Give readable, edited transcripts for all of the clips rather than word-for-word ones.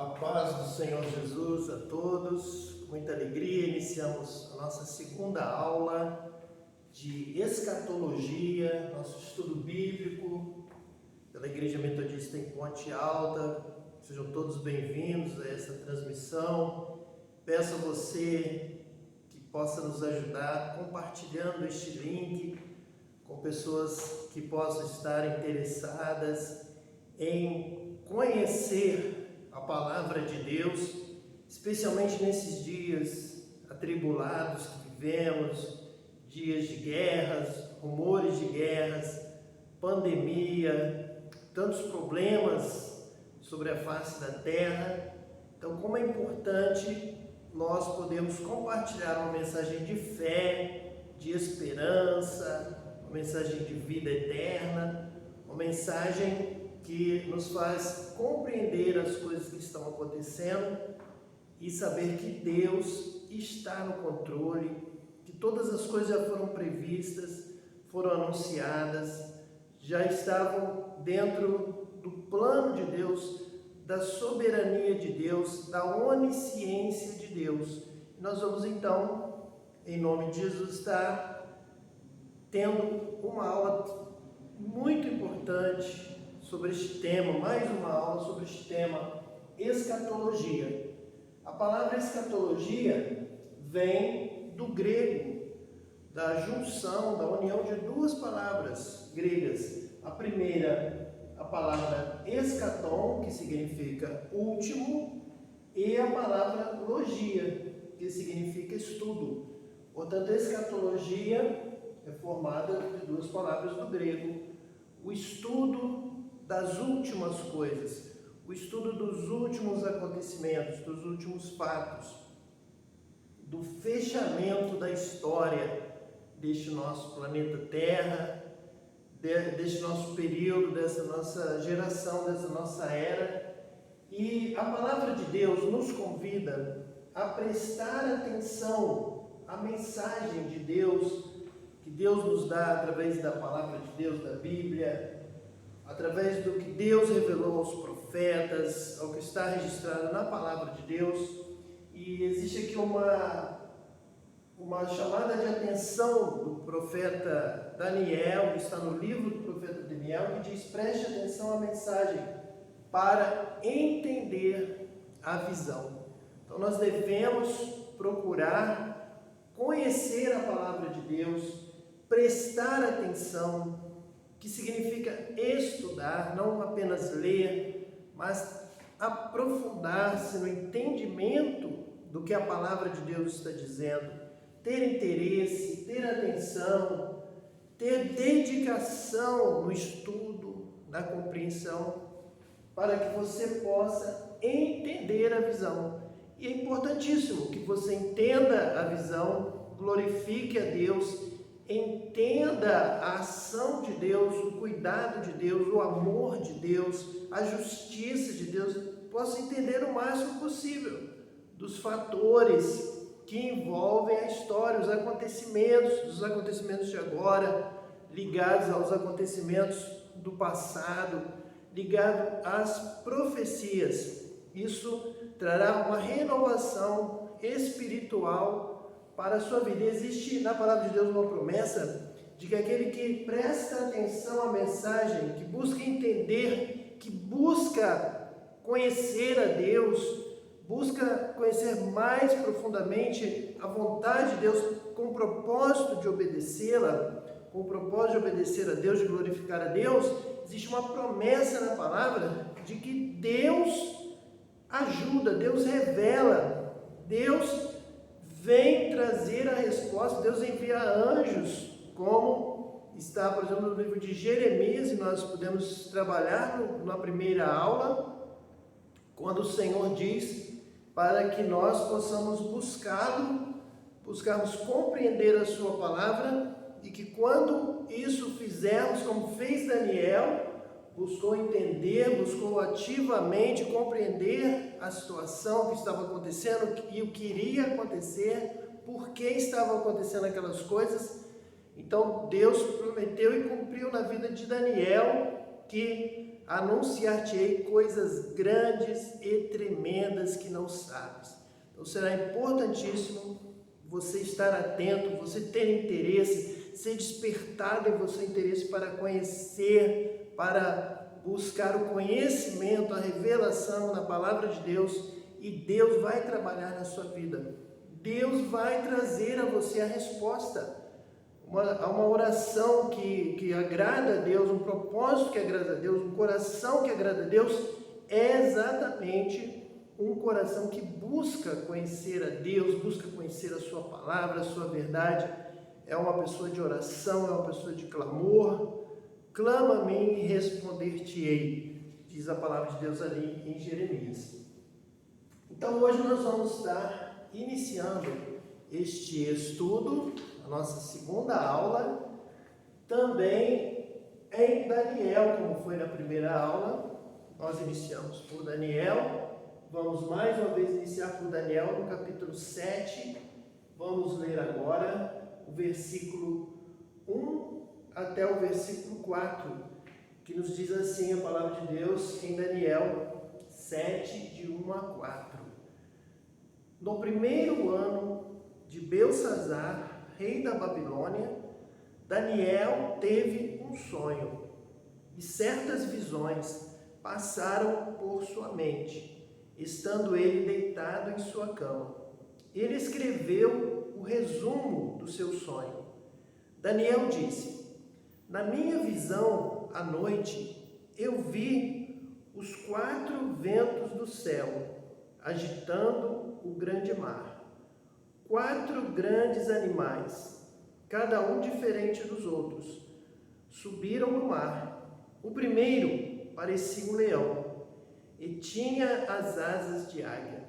A paz do Senhor Jesus a todos. Muita alegria, iniciamos a nossa segunda aula de escatologia, nosso estudo bíblico pela Igreja Metodista em Ponte Alta. Sejam todos bem-vindos a essa transmissão. Peço a você que possa nos ajudar compartilhando este link com pessoas que possam estar interessadas em conhecer a palavra de Deus, especialmente nesses dias atribulados que vivemos, dias de guerras, rumores de guerras, pandemia, tantos problemas sobre a face da terra. Então, como é importante nós podermos compartilhar uma mensagem de fé, de esperança, uma mensagem de vida eterna, uma mensagem que nos faz compreender as coisas que estão acontecendo e saber que Deus está no controle, que todas as coisas já foram previstas, foram anunciadas, já estavam dentro do plano de Deus, da soberania de Deus, da onisciência de Deus. Nós vamos então, em nome de Jesus, estar tendo uma aula muito importante sobre este tema, mais uma aula sobre este tema, escatologia. A palavra escatologia vem do grego, da junção, da união de duas palavras gregas. A primeira, a palavra eschaton, que significa último, e a palavra logia, que significa estudo. Portanto, escatologia é formada de duas palavras do grego. O estudo das últimas coisas, o estudo dos últimos acontecimentos, dos últimos fatos, do fechamento da história deste nosso planeta Terra, deste nosso período, dessa nossa geração, dessa nossa era. E a palavra de Deus nos convida a prestar atenção à mensagem de Deus, que Deus nos dá através da palavra de Deus, da Bíblia, através do que Deus revelou aos profetas, ao que está registrado na palavra de Deus. E existe aqui uma chamada de atenção do profeta Daniel, que está no livro do profeta Daniel, que diz: preste atenção à mensagem para entender a visão. Então nós devemos procurar conhecer a palavra de Deus, prestar atenção, que significa estudar, não apenas ler, mas aprofundar-se no entendimento do que a palavra de Deus está dizendo, ter interesse, ter atenção, ter dedicação no estudo, na compreensão, para que você possa entender a visão. E é importantíssimo que você entenda a visão, glorifique a Deus, entenda a ação de Deus, o cuidado de Deus, o amor de Deus, a justiça de Deus, possa entender o máximo possível dos fatores que envolvem a história, os acontecimentos de agora, ligados aos acontecimentos do passado, ligado às profecias. Isso trará uma renovação espiritual para a sua vida. Existe na palavra de Deus uma promessa de que aquele que presta atenção à mensagem, que busca entender, que busca conhecer a Deus, busca conhecer mais profundamente a vontade de Deus com o propósito de obedecê-la, com o propósito de obedecer a Deus, de glorificar a Deus, existe uma promessa na palavra de que Deus ajuda, Deus revela, Deus vem trazer a resposta, Deus envia anjos, como está, por exemplo, no livro de Jeremias, e nós podemos trabalhar na primeira aula, quando o Senhor diz para que nós possamos buscarmos compreender a sua palavra, e que quando isso fizermos, como fez Daniel, buscou entender, buscou ativamente compreender a situação que estava acontecendo e o que iria acontecer, por que estavam acontecendo aquelas coisas. Então Deus prometeu e cumpriu na vida de Daniel que anunciar-te-ei coisas grandes e tremendas que não sabes. Então será importantíssimo você estar atento, você ter interesse, ser despertado em você interesse para conhecer, para buscar o conhecimento, a revelação na palavra de Deus, e Deus vai trabalhar na sua vida. Deus vai trazer a você a resposta. Uma oração que agrada a Deus, um propósito que agrada a Deus, um coração que agrada a Deus, é exatamente um coração que busca conhecer a Deus, busca conhecer a sua palavra, a sua verdade. É uma pessoa de oração, é uma pessoa de clamor. Clama a mim e responder-te-ei, diz a palavra de Deus ali em Jeremias. Então hoje nós vamos estar iniciando este estudo, a nossa segunda aula, também em Daniel, como foi na primeira aula. Nós iniciamos por Daniel, vamos mais uma vez iniciar por Daniel no capítulo 7, vamos ler agora o versículo 1 até o versículo 4, que nos diz assim a palavra de Deus em Daniel 7, de 1 a 4. No primeiro ano de Belsazar, rei da Babilônia, Daniel teve um sonho, e certas visões passaram por sua mente, estando ele deitado em sua cama. Ele escreveu o resumo do seu sonho. Daniel disse: na minha visão, à noite, eu vi os 4 ventos do céu, agitando o grande mar. 4 grandes animais, cada um diferente dos outros, subiram no mar. O primeiro parecia um leão e tinha as asas de águia.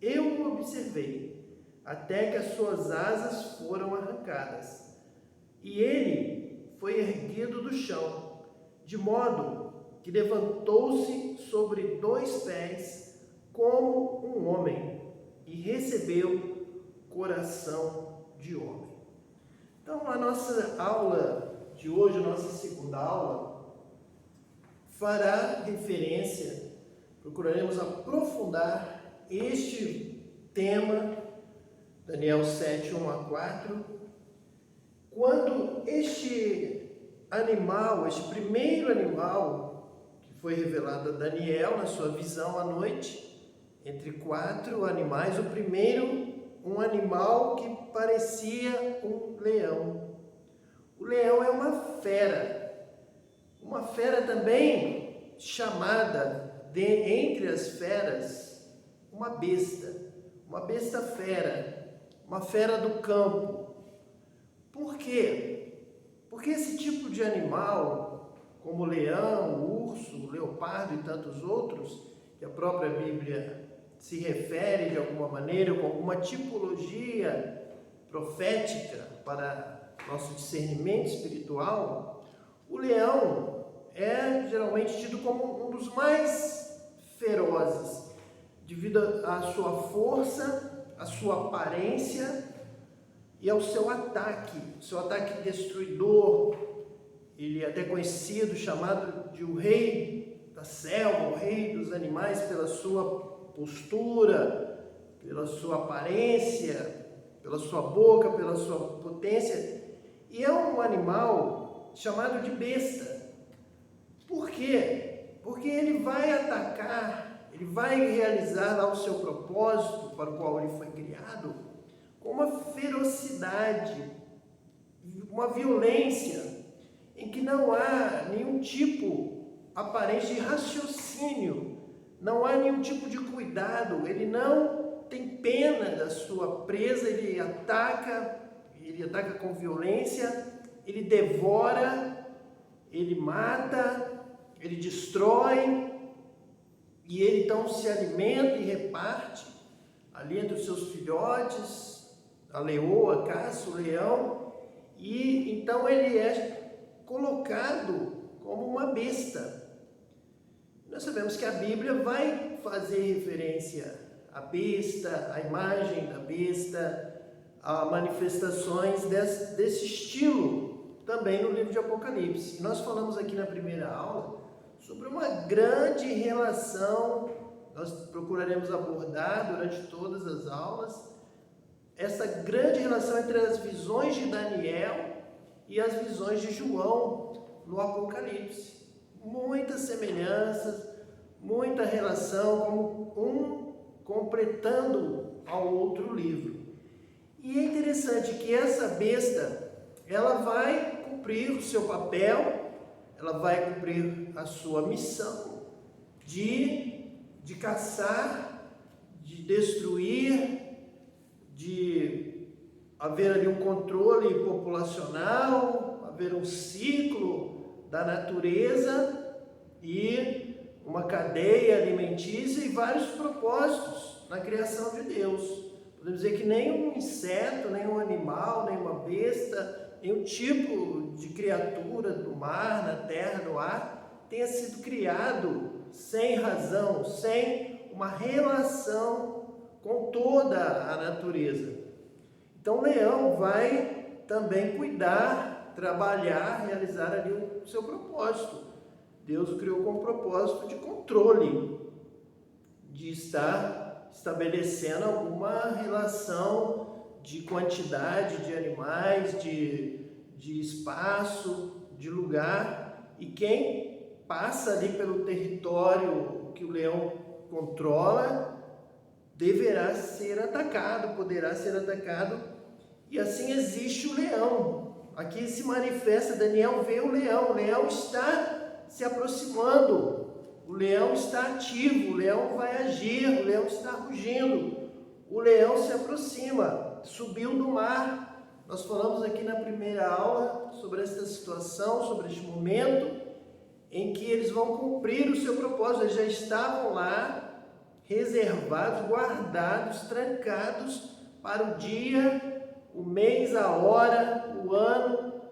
Eu o observei, até que as suas asas foram arrancadas, e ele foi erguido do chão, de modo que levantou-se sobre 2 pés como um homem, e recebeu coração de homem. Então, a nossa aula de hoje, a nossa segunda aula, fará referência, procuraremos aprofundar este tema, Daniel 7, 1 a 4, quando este animal, este primeiro animal que foi revelado a Daniel na sua visão à noite, entre 4 animais, o primeiro, um animal que parecia um leão. O leão é uma fera também chamada, entre as feras, uma besta fera, uma fera do campo. Por quê? Porque esse tipo de animal, como o leão, o urso, o leopardo e tantos outros, que a própria Bíblia se refere de alguma maneira, com alguma tipologia profética para nosso discernimento espiritual, o leão é geralmente tido como um dos mais ferozes, devido à sua força, à sua aparência e ao seu ataque destruidor. Ele é até conhecido, chamado de o rei da selva, o rei dos animais, pela sua postura, pela sua aparência, pela sua boca, pela sua potência. E é um animal chamado de besta. Por quê? Porque ele vai atacar, ele vai realizar lá o seu propósito para o qual ele foi criado com uma ferocidade, uma violência, em que não há nenhum tipo aparente de raciocínio, não há nenhum tipo de cuidado, ele não tem pena da sua presa, ele ataca com violência, ele devora, ele mata, ele destrói, e ele então se alimenta e reparte ali entre os seus filhotes, a leoa, a caça, o leão, e então ele é colocado como uma besta. Nós sabemos que a Bíblia vai fazer referência à besta, à imagem da besta, a manifestações desse estilo também no livro de Apocalipse. E nós falamos aqui na primeira aula sobre uma grande relação. Nós procuraremos abordar durante todas as aulas essa grande relação entre as visões de Daniel e as visões de João no Apocalipse. Muitas semelhanças, muita relação, como um completando ao outro livro. E é interessante que essa besta, ela vai cumprir o seu papel, ela vai cumprir a sua missão de caçar, de destruir, de haver ali um controle populacional, haver um ciclo da natureza e uma cadeia alimentícia e vários propósitos na criação de Deus. Podemos dizer que nenhum inseto, nenhum animal, nenhuma besta, nenhum tipo de criatura do mar, na terra, no ar, tenha sido criado sem razão, sem uma relação com toda a natureza. Então o leão vai também cuidar, trabalhar, realizar ali o seu propósito. Deus o criou com o propósito de controle, de estar estabelecendo alguma relação de quantidade de animais, de espaço, de lugar, e quem passa ali pelo território que o leão controla deverá ser atacado, poderá ser atacado, e assim existe o leão. Aqui se manifesta, Daniel vê o leão está se aproximando, o leão está ativo, o leão vai agir, o leão está rugindo, o leão se aproxima, subiu do mar. Nós falamos aqui na primeira aula sobre esta situação, sobre este momento em que eles vão cumprir o seu propósito. Eles já estavam lá, reservados, guardados, trancados para o dia, o mês, a hora, o ano,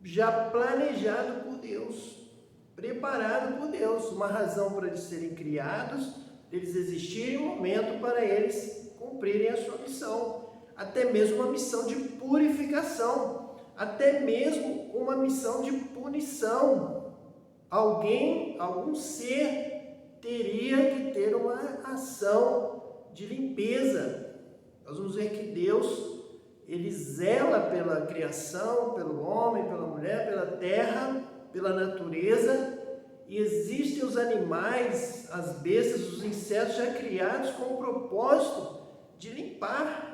já planejado por Deus, preparado por Deus, uma razão para eles serem criados, eles existirem, um momento para eles cumprirem a sua missão, até mesmo uma missão de purificação, até mesmo uma missão de punição. Algum ser teria que ter uma ação de limpeza. Nós vamos ver que Deus, ele zela pela criação, pelo homem, pela mulher, pela terra, pela natureza, e existem os animais, as bestas, os insetos já criados com o propósito de limpar,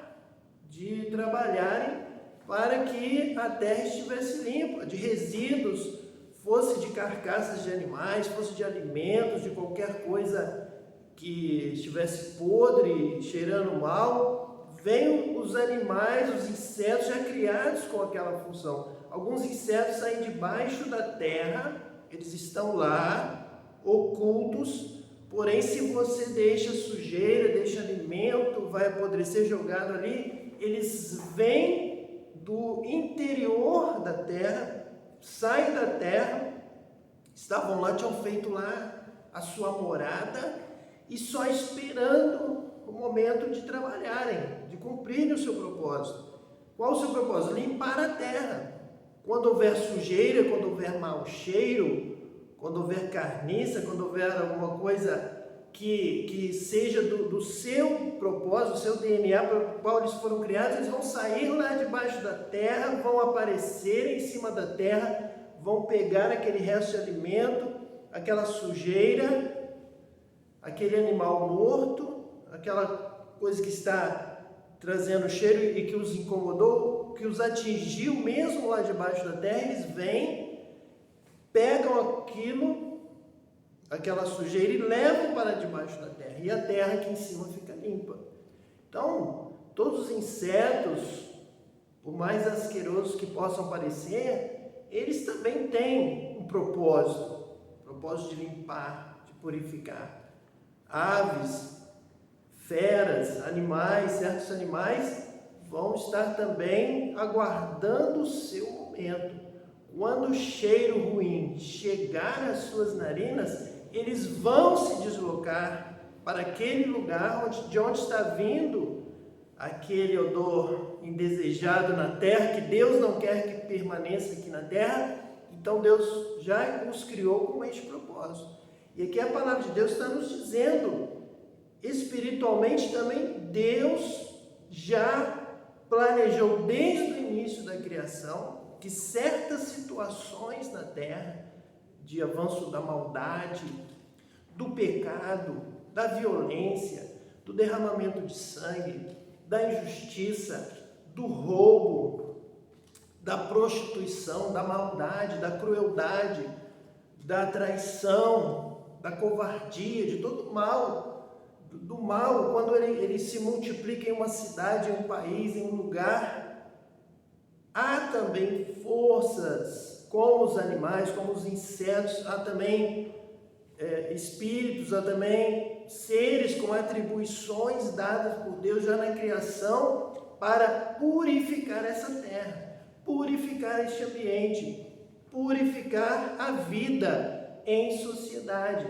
de trabalharem para que a terra estivesse limpa, de resíduos, fosse de carcaças de animais, fosse de alimentos, de qualquer coisa que estivesse podre, cheirando mal. Vêm os animais, os insetos já criados com aquela função. Alguns insetos saem debaixo da terra, eles estão lá, ocultos, porém se você deixa sujeira, deixa alimento, vai apodrecer jogado ali, eles vêm do interior da terra, saem da terra, estavam lá, tinham feito lá a sua morada e só esperando o momento de trabalharem, de cumprirem o seu propósito. Qual o seu propósito? Limpar a terra. Quando houver sujeira, quando houver mau cheiro, quando houver carniça, quando houver alguma coisa que seja do seu propósito, do seu DNA para o qual eles foram criados, eles vão sair lá debaixo da terra, vão aparecer em cima da terra, vão pegar aquele resto de alimento, aquela sujeira, aquele animal morto, aquela coisa que está trazendo cheiro e que os incomodou, que os atingiu mesmo lá debaixo da terra, eles vêm, pegam aquela sujeira e levam para debaixo da terra, e a terra aqui em cima fica limpa. Então, todos os insetos, por mais asquerosos que possam parecer, eles também têm um propósito de limpar, de purificar. Aves, feras, animais, certos animais vão estar também aguardando o seu momento. Quando o cheiro ruim chegar às suas narinas, eles vão se deslocar para aquele lugar de onde está vindo aquele odor indesejado na terra, que Deus não quer que permaneça aqui na terra, e Então Deus já os criou com este propósito. E aqui a palavra de Deus está nos dizendo, espiritualmente também, Deus já planejou desde o início da criação que certas situações na terra, de avanço da maldade, do pecado, da violência, do derramamento de sangue, da injustiça, do roubo, da prostituição, da maldade, da crueldade, da traição, da covardia, de todo mal, do mal, quando ele se multiplica em uma cidade, em um país, em um lugar, há também forças, como os animais, como os insetos, há também espíritos, há também seres com atribuições dadas por Deus já na criação para purificar essa terra, purificar este ambiente, purificar a vida em sociedade.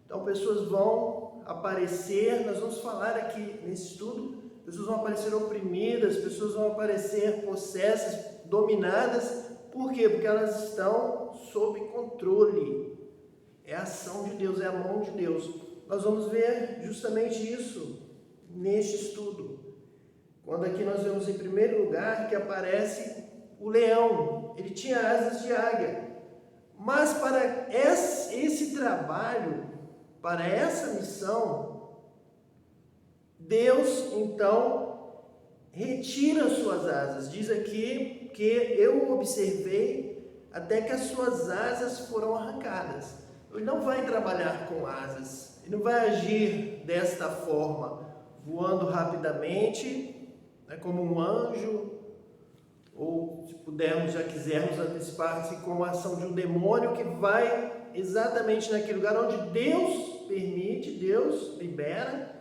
Então pessoas vão aparecer, nós vamos falar aqui nesse estudo, pessoas vão aparecer oprimidas, pessoas vão aparecer possessas, dominadas. Por quê? Porque elas estão sob controle. É a ação de Deus, é a mão de Deus. Nós vamos ver justamente isso neste estudo. Quando aqui nós vemos em primeiro lugar que aparece o leão. Ele tinha asas de águia. Mas para esse trabalho, para essa missão, Deus então retira suas asas. Diz aqui que eu observei até que as suas asas foram arrancadas. Ele não vai trabalhar com asas, ele não vai agir desta forma, voando rapidamente, né, como um anjo, ou se pudermos, já quisermos antecipar-se, como a ação de um demônio que vai exatamente naquele lugar onde Deus permite, Deus libera,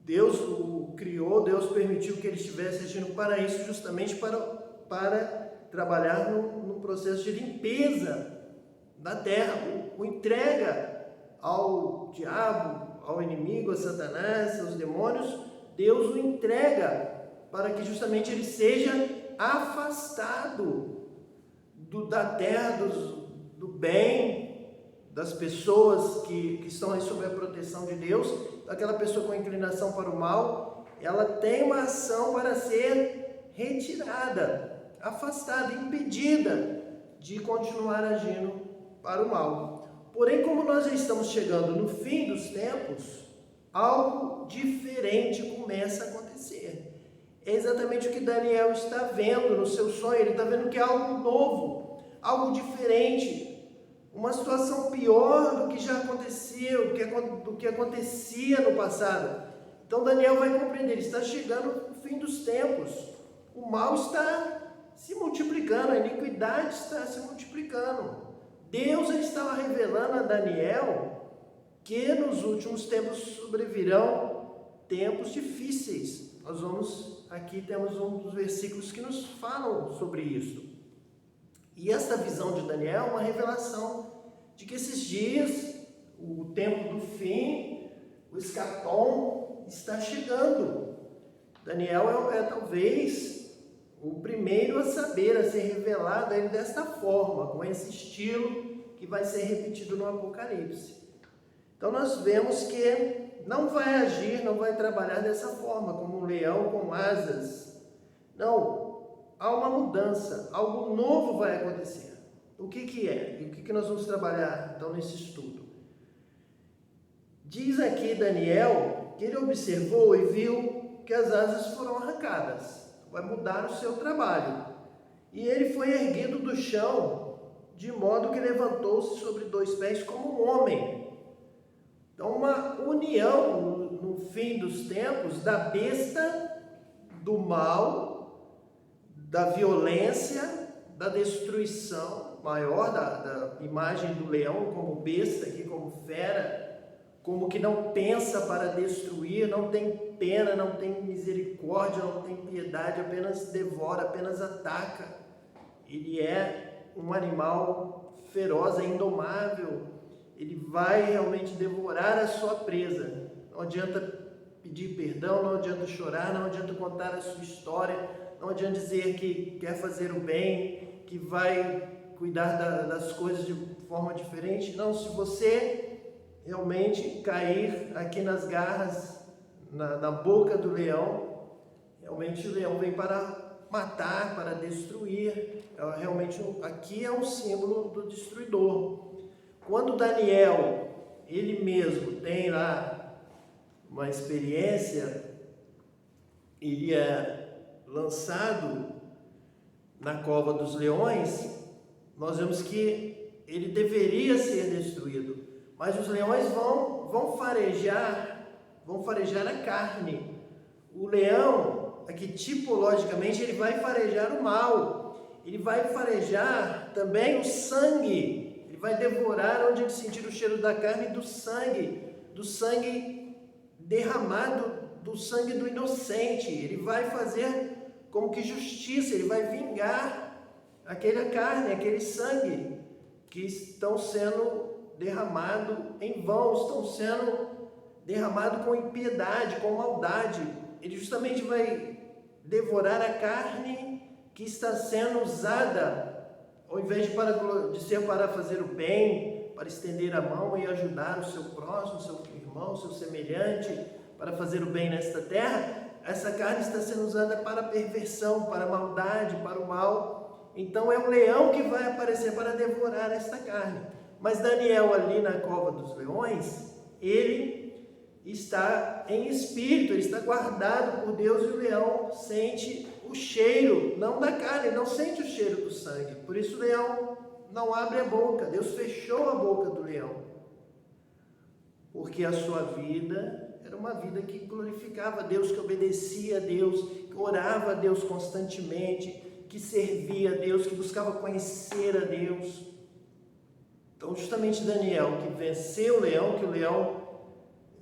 Deus o criou, Deus permitiu que ele estivesse agindo para isso, justamente para trabalhar no processo de limpeza da terra, o entrega ao diabo, ao inimigo, a Satanás, aos demônios. Deus o entrega para que justamente ele seja afastado da terra, do bem, das pessoas que estão aí sob a proteção de Deus. Aquela pessoa com inclinação para o mal, ela tem uma ação para ser retirada, afastada, impedida de continuar agindo para o mal. Porém, como nós já estamos chegando no fim dos tempos, algo diferente começa a acontecer. É exatamente o que Daniel está vendo no seu sonho. Ele está vendo que é algo novo, algo diferente, uma situação pior do que já aconteceu, do que acontecia no passado. Então Daniel vai compreender, está chegando o fim dos tempos, o mal está se multiplicando, a iniquidade está se multiplicando. Deus estava revelando a Daniel que nos últimos tempos sobrevirão tempos difíceis. Nós vamos, aqui temos um dos versículos que nos falam sobre isso. E esta visão de Daniel é uma revelação de que esses dias, o tempo do fim, o escatom está chegando. Daniel é talvez o primeiro a saber, a ser revelado a ele desta forma, com esse estilo que vai ser repetido no Apocalipse. Então nós vemos que não vai agir, não vai trabalhar dessa forma, como um leão com asas. Não, há uma mudança, algo novo vai acontecer. O que é? E o que nós vamos trabalhar então nesse estudo? Diz aqui Daniel que ele observou e viu que as asas foram arrancadas. Vai mudar o seu trabalho. E ele foi erguido do chão, de modo que levantou-se sobre 2 pés como um homem. Então, uma união no fim dos tempos da besta, do mal, da violência, da destruição maior, da imagem do leão como besta, aqui como fera, como que não pensa para destruir, não tem pena, não tem misericórdia, não tem piedade, apenas devora, apenas ataca. Ele é um animal feroz, é indomável, ele vai realmente devorar a sua presa. Não adianta pedir perdão, não adianta chorar, não adianta contar a sua história, não adianta dizer que quer fazer o bem, que vai cuidar das coisas de forma diferente. Não, se você realmente cair aqui nas garras, na boca do leão, realmente o leão vem para matar, para destruir. Realmente aqui é um símbolo do destruidor. Quando Daniel, ele mesmo tem lá uma experiência, ele é lançado na cova dos leões, nós vemos que ele deveria ser destruído, mas os leões vão farejar a carne. O leão, aqui tipologicamente, ele vai farejar o mal, ele vai farejar também o sangue, ele vai devorar onde ele sentir o cheiro da carne e do sangue derramado, do sangue do inocente. Ele vai fazer como que justiça, ele vai vingar aquela carne, aquele sangue que estão sendo derramados em vão, estão sendo derramados com impiedade, com maldade. Ele justamente vai devorar a carne que está sendo usada, ao invés de ser para fazer o bem, para estender a mão e ajudar o seu próximo, o seu irmão, o seu semelhante, para fazer o bem nesta terra. Essa carne está sendo usada para a perversão, para a maldade, para o mal. Então é o leão que vai aparecer para devorar esta carne. Mas Daniel, ali na cova dos leões, ele está em espírito, ele está guardado por Deus, e o leão sente o cheiro, não da carne, não sente o cheiro do sangue. Por isso o leão não abre a boca. Deus fechou a boca do leão, porque a sua vida era uma vida que glorificava a Deus, que obedecia a Deus, que orava a Deus constantemente, que servia a Deus, que buscava conhecer a Deus. Então, justamente Daniel, que venceu o leão, que o leão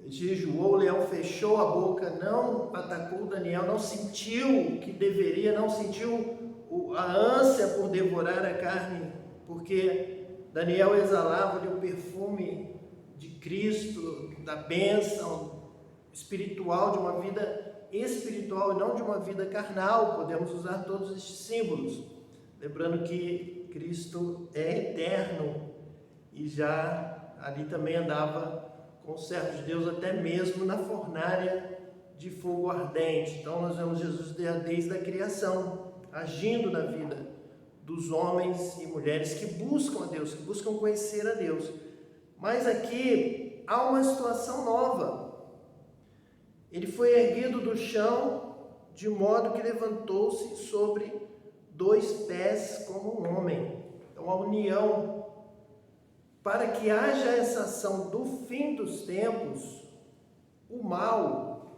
jejuou, o leão fechou a boca, não atacou Daniel, não sentiu que deveria, não sentiu a ânsia por devorar a carne, porque Daniel exalava o perfume de Cristo, da bênção espiritual, de uma vida espiritual e não de uma vida carnal. Podemos usar todos estes símbolos, lembrando que Cristo é eterno e já ali também andava com os servos de Deus, até mesmo na fornalha de fogo ardente. Então nós vemos Jesus desde a criação, agindo na vida dos homens e mulheres que buscam a Deus, que buscam conhecer a Deus. Mas aqui há uma situação nova. Ele foi erguido do chão, de modo que levantou-se sobre 2 pés como um homem. Então a união, para que haja essa ação do fim dos tempos, o mal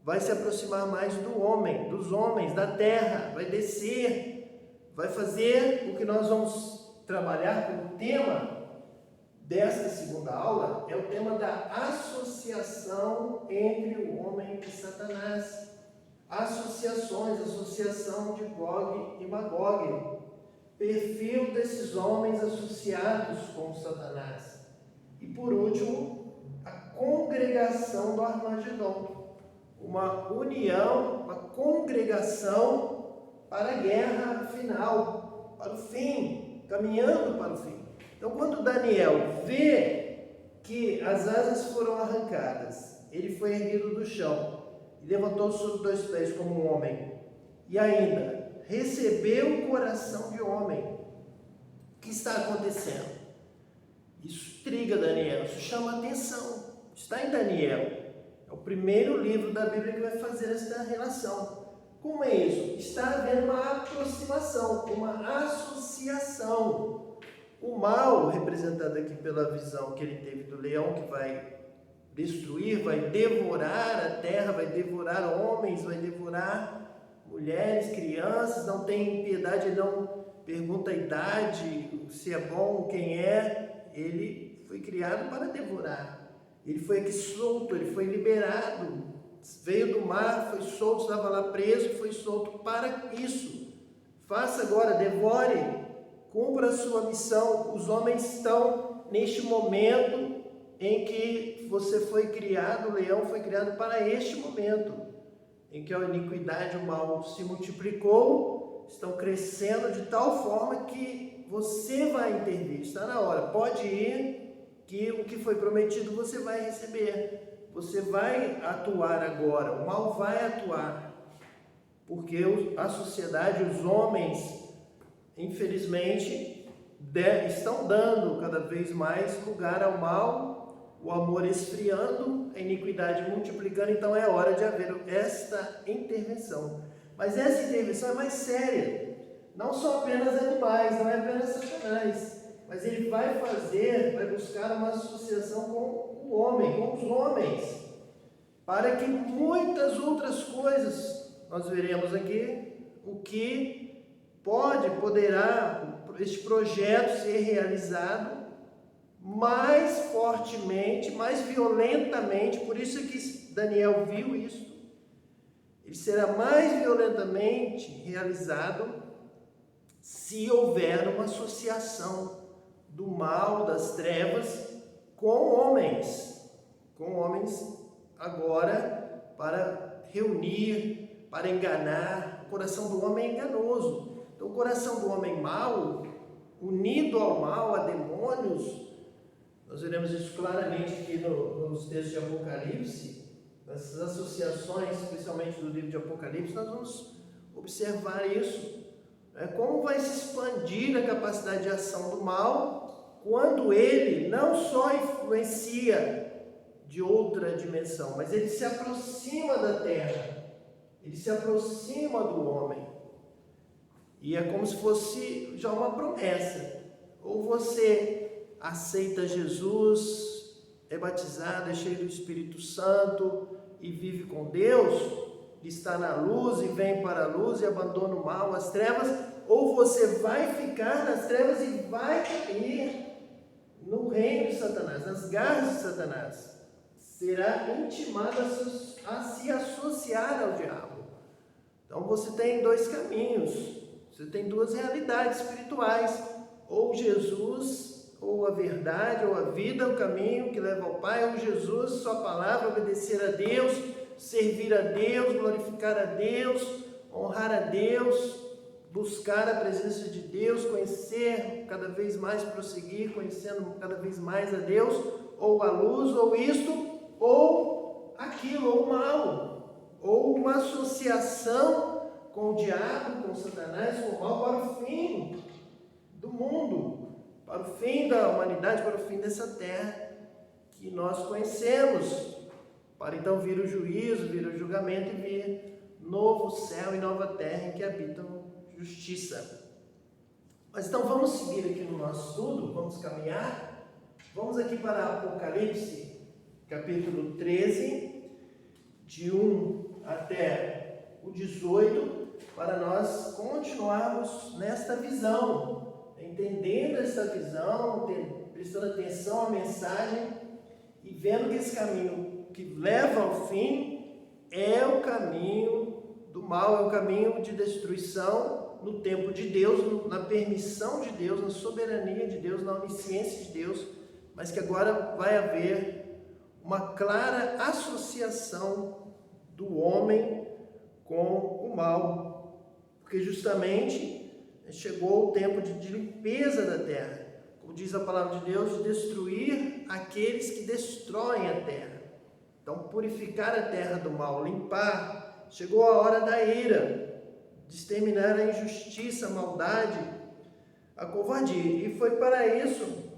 vai se aproximar mais do homem, dos homens, da terra, vai descer, vai fazer o que nós vamos trabalhar como tema desta segunda aula, é o tema da associação entre o homem e Satanás. Associação de Gog e Magog. Perfil desses homens associados com Satanás. E por último, a congregação do Armagedon. Uma união, uma congregação para a guerra final, para o fim, caminhando para o fim. Então, quando Daniel vê que as asas foram arrancadas, ele foi erguido do chão e levantou-se sobre 2 pés como um homem, e ainda recebeu o coração de homem. O que está acontecendo? Isso intriga Daniel, isso chama atenção. Está em Daniel. É o primeiro livro da Bíblia que vai fazer esta relação. Como é isso? Está havendo uma aproximação, uma associação. O mal, representado aqui pela visão que ele teve do leão, que vai destruir, vai devorar a terra, vai devorar homens, vai devorar mulheres, crianças, não tem piedade, ele não pergunta a idade, se é bom, quem é. Ele foi criado para devorar. Ele foi aqui solto, ele foi liberado, veio do mar, foi solto, estava lá preso, foi solto para isso. Faça agora, devore, cumpra a sua missão. Os homens estão neste momento em que você foi criado, o leão foi criado para este momento, em que a iniquidade e o mal se multiplicou, estão crescendo de tal forma que você vai intervir, está na hora. Pode ir, que o que foi prometido você vai receber. Você vai atuar agora, o mal vai atuar. Porque a sociedade, os homens, infelizmente, estão dando cada vez mais lugar ao mal, o amor esfriando, a iniquidade multiplicando. Então é hora de haver esta intervenção. Mas essa intervenção é mais séria. Não são apenas animais, não é apenas Satanás, mas ele vai buscar uma associação com o homem, com os homens, para que muitas outras coisas, nós veremos aqui, o que poderá este projeto ser realizado mais fortemente, mais violentamente. Por isso que Daniel viu isso. Ele será mais violentamente realizado se houver uma associação do mal, das trevas, com homens agora para reunir, para enganar. O coração do homem é enganoso. Então o coração do homem mau, unido ao mal, a demônios, nós veremos isso claramente aqui nos textos de Apocalipse, nessas associações, especialmente do livro de Apocalipse, nós vamos observar isso. Como vai se expandir a capacidade de ação do mal quando ele não só influencia de outra dimensão, mas ele se aproxima da terra, ele se aproxima do homem. E é como se fosse já uma promessa. Ou você aceita Jesus, é batizado, é cheio do Espírito Santo e vive com Deus, está na luz e vem para a luz e abandona o mal, as trevas, ou você vai ficar nas trevas e vai cair no reino de Satanás, nas garras de Satanás. Será intimado a se associar ao diabo. Então você tem dois caminhos, você tem duas realidades espirituais, ou Jesus, ou a verdade, ou a vida, o caminho que leva ao Pai, ou Jesus, sua palavra, obedecer a Deus, servir a Deus, glorificar a Deus, honrar a Deus, buscar a presença de Deus, conhecer cada vez mais, prosseguir, conhecendo cada vez mais a Deus, ou a luz, ou isto, ou aquilo, ou o mal, ou uma associação com o diabo, com Satanás, com o mal, para o fim do mundo, para o fim da humanidade, para o fim dessa terra que nós conhecemos, para então vir o juízo, vir o julgamento e vir novo céu e nova terra em que habitam justiça. Mas então vamos seguir aqui no nosso estudo, vamos caminhar, vamos aqui para Apocalipse, capítulo 13, de 1 até o 18, para nós continuarmos nesta visão, entendendo esta visão, prestando atenção à mensagem e vendo que esse caminho que leva ao fim é o caminho do mal, é o caminho de destruição no tempo de Deus, na permissão de Deus, na soberania de Deus, na onisciência de Deus, mas que agora vai haver uma clara associação do homem com o mal, porque justamente chegou o tempo de limpeza da terra, como diz a palavra de Deus, de destruir aqueles que destroem a terra. Então, purificar a terra do mal, limpar, chegou a hora da ira, de exterminar a injustiça, a maldade, a covardia. E foi para isso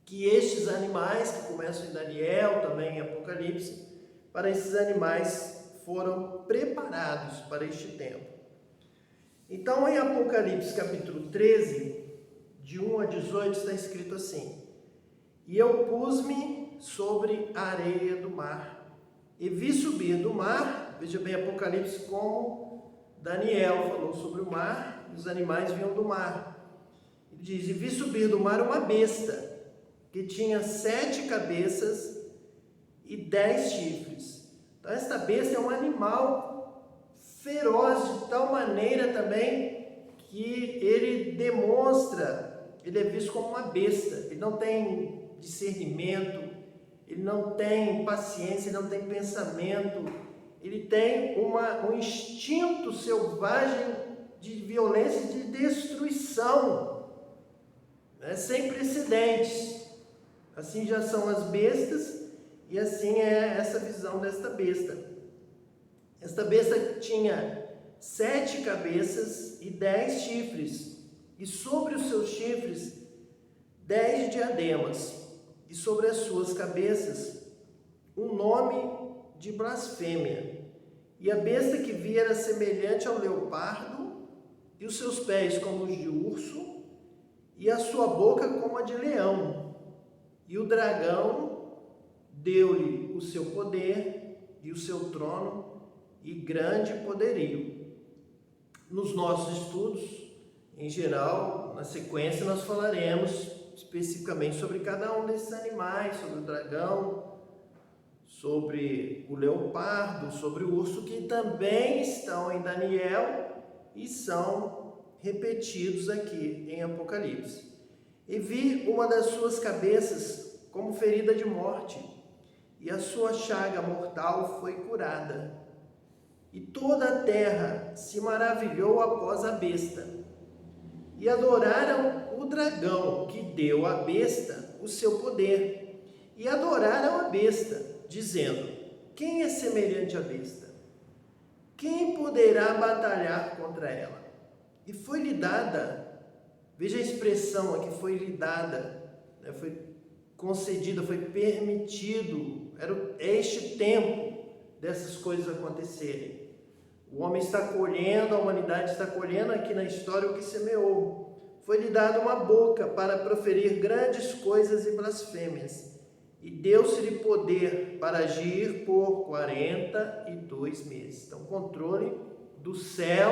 que estes animais, que começam em Daniel, também em Apocalipse, para esses animais foram preparados para este tempo. Então, em Apocalipse capítulo 13, de 1 a 18, está escrito assim: E eu pus-me sobre a areia do mar, e vi subir do mar, veja bem, Apocalipse como Daniel falou sobre o mar, os animais vinham do mar. Ele diz: E vi subir do mar uma besta, que tinha 7 cabeças e 10 chifres. Então esta besta é um animal feroz, de tal maneira também que ele demonstra, ele é visto como uma besta, ele não tem discernimento, ele não tem paciência, ele não tem pensamento, ele tem um instinto selvagem de violência e de destruição. né, sem precedentes. Assim já são as bestas, e assim é essa visão desta besta. Esta besta tinha 7 cabeças e 10 chifres, e sobre os seus chifres 10 diademas, e sobre as suas cabeças um nome de blasfêmia. E a besta que vi era semelhante ao leopardo, e os seus pés como os de urso, e a sua boca como a de leão. E o dragão deu-lhe o seu poder e o seu trono e grande poderio. Nos nossos estudos, em geral, na sequência, nós falaremos especificamente sobre cada um desses animais, sobre o dragão, sobre o leopardo, sobre o urso, que também estão em Daniel e são repetidos aqui em Apocalipse. E vi uma das suas cabeças como ferida de morte, e a sua chaga mortal foi curada. E toda a terra se maravilhou após a besta, e adoraram o dragão que deu à besta o seu poder, e adoraram a besta, dizendo: quem é semelhante à besta? Quem poderá batalhar contra ela? E foi-lhe dada, veja a expressão aqui, foi-lhe dada, né? Foi concedida, foi permitido, era este tempo dessas coisas acontecerem. O homem está colhendo, a humanidade está colhendo aqui na história o que semeou. Foi-lhe dada uma boca para proferir grandes coisas e blasfêmias, e deu-se-lhe poder para agir por 42 meses. Então, controle do céu